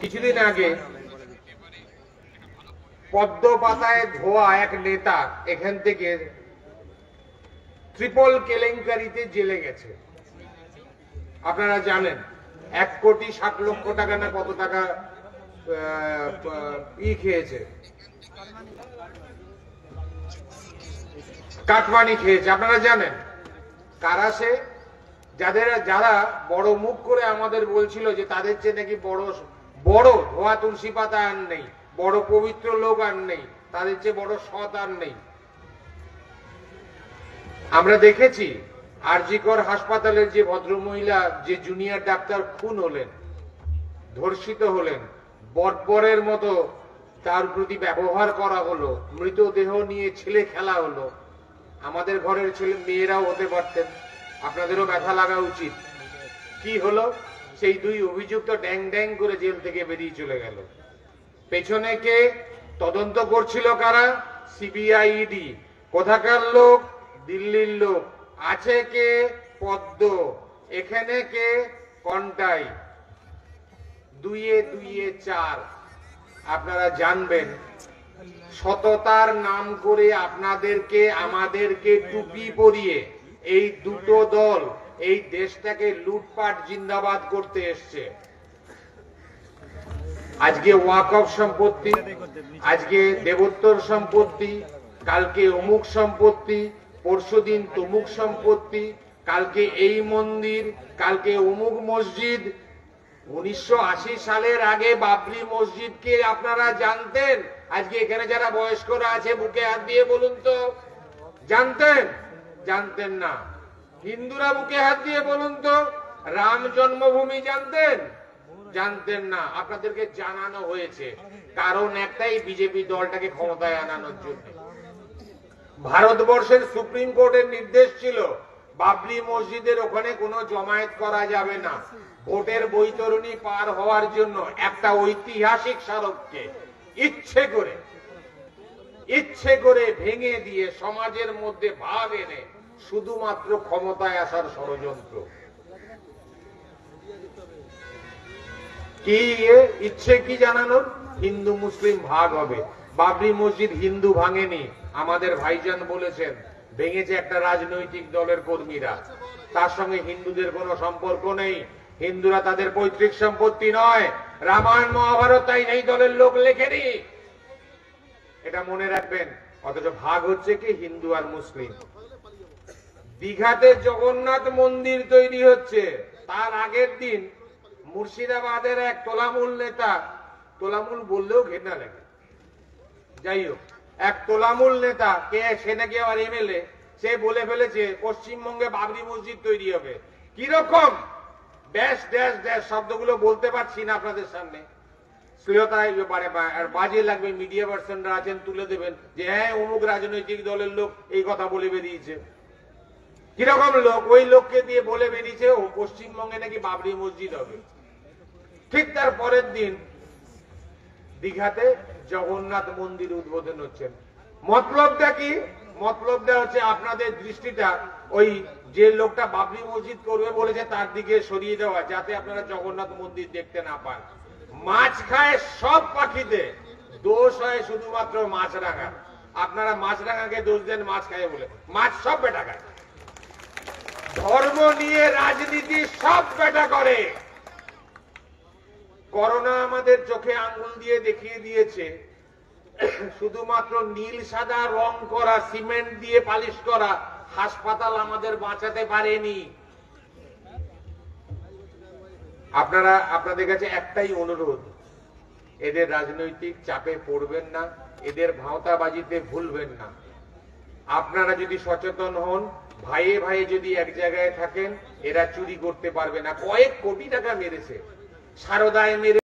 কিছুদিন আগে পদ্ম পাতায় ধোয়া এক নেতা এখান থেকে ট্রিপল কেলেঙ্কারিতে জেলে গেছে। আপনারা জানেন 1,60,00,000 টাকা না কত টাকা খেয়েছে, কাটমানি খেয়েছে। আপনারা জানেন কারা সে? যারা বড় মুখ করে আমাদের বলছিল যে তাদের চেয়ে নাকি বড় বড় ধোয়া তুলসী পাতা আর নেই, বড় পবিত্র লোক আর নেই, তাদের চেয়ে বড় সৎ আর নেই। আমরা দেখেছি আরজিকর হাসপাতালের যে ভদ্রমহিলা, যে জুনিয়র ডাক্তার খুন হলেন, ধর্ষিত হলেন, বর্বরের মতো তার প্রতি ব্যবহার করা হলো, মৃতদেহ নিয়ে ছেলে খেলা হলো। আমাদের ঘরের ছেলে মেয়েরাও হতে পারতেন, আপনাদেরও ব্যথা লাগা উচিত। কি হলো? সেই দুই অভিযুক্ত ড্যাং ড্যাং করে জেল থেকে বেরিয়ে চলে গেল। পেছনে কে তদন্ত করছিল? কারা? CBI, ED. কোথাকার লোক? দিল্লির লোক। আছে কে? পদ্ম। এখানে কে? কন্টাই। দুইয়ে দুইয়ে চার। আপনারা জানবেন সততার নাম করে আপনাদেরকে আমাদেরকে টুপি পরিয়ে এই দুটো দল এই দেশটাকে লুটপাট জিন্দাবাদ করতে এসছে। আজকে ওয়াকফ সম্পত্তি, আজকে দেবোত্তর সম্পত্তি, কালকে অমুক সম্পত্তি, পরশুদিন তমুক সম্পত্তি, কালকে এই মন্দির, কালকে অমুক মসজিদ। 1980 সালের আগে বাবরি মসজিদকে আপনারা জানতেন? আজকে এখানে যারা বয়স্করা আছে বুকে হাত দিয়ে বলুন তো, জানতেন? জানতেন না। হিন্দুরা বুকে হাত দিয়ে বলুন তো, রাম জন্মভূমি জানতেন? জানতেন না। আপনাদেরকে জানানো হয়েছে, কারণ একটাই, বিজেপি দলটাকে ক্ষমতায় আনানোর জন্য। ভারতবর্ষের সুপ্রিম কোর্টের নির্দেশ ছিল বাবরি মসজিদের ওখানে কোনো জমায়েত করা যাবে না। ভোটের বৈতরণী পার হওয়ার জন্য একটা ঐতিহাসিক স্মারককে ইচ্ছে করে ভেঙে দিয়ে সমাজের মধ্যে ভাগ এনে শুধুমাত্র ক্ষমতায় আসার ষড়যন্ত্র। কি ইচ্ছে কি জানানোর? হিন্দু মুসলিম ভাগ হবে। বাবরি মসজিদ হিন্দু ভাঙেনি, আমাদের ভাইজান বলেছেন ভেঙেছে একটা রাজনৈতিক দলের কর্মীরা। তার সঙ্গে হিন্দুদের কোনো সম্পর্ক নেই। হিন্দুরা তাদের পৈতৃক সম্পত্তি নয়। রামায়ণ মহাভারত তাই এই দলের লোক লেখেনি, এটা মনে রাখবেন। অথচ ভাগ হচ্ছে কি হিন্দু আর মুসলিম। দীঘাতে জগন্নাথ মন্দির তৈরি হচ্ছে, তার আগের দিন মুর্শিদাবাদের এক তোলামূল নেতা, তোলামূল বললেও ঘেন্না লাগে, যাই হোক, এক তোলামূল নেতা কে, সে নাকি আবার এমএলএ, সে বলে ফেলেছে পশ্চিমবঙ্গে বাবরি মসজিদ তৈরি হবে। কিরকম ড্যাশ ড্যাশ ড্যাশ শব্দগুলো বলতে পারছি না আপনাদের সামনে, শ্লীলতায় বাজে লাগবে। মিডিয়া পার্সনরা আছেন, তুলে দেবেন যে হ্যাঁ অমুক রাজনৈতিক দলের লোক এই কথা বলে বেরিয়েছে। কিরকম লোক? ওই লোককে দিয়ে বলে বেরিয়েছে ও পশ্চিমবঙ্গে নাকি বাবরি মসজিদ হবে। ঠিক তার পরের দিন দীঘাতে জগন্নাথ মন্দির উদ্বোধন হচ্ছেন। মতলবটা কি? মতলবটা হচ্ছে আপনাদের দৃষ্টিটা ওই যে লোকটা বাবরি মসজিদ করবে বলেছে তার দিকে সরিয়ে দেওয়া, যাতে আপনারা জগন্নাথ মন্দির দেখতে না পান। মাছ খায় সব পাখিতে, দোষ হয় শুধুমাত্র মাছরাঙা। আপনারা মাছরাঙাকে দোষ দেন মাছ খায় বলে, মাছ সব বেটা খায়। ধর্ম নিয়ে রাজনীতি সব বেটা করে। করোনা আমাদের চোখে আঙ্গুল দিয়ে দেখিয়ে দিয়েছে শুধুমাত্র নীল সাদা রং করা, সিমেন্ট দিয়ে পালিশ করা হাসপাতাল আমাদের বাঁচাতে পারেনি। আপনাদের কাছে একটাই অনুরোধ, এদের রাজনৈতিক চাপে পড়বেন না, এদের ভাওতাবাজিতে ভুলবেন না। আপনারা যদি সচেতন হন, ভাইয়ে ভাইয়ে যদি এক জায়গায় থাকেন, এরা চুরি করতে পারবে না। কয়েক কোটি টাকা মেরেছে, সারদায় মেরে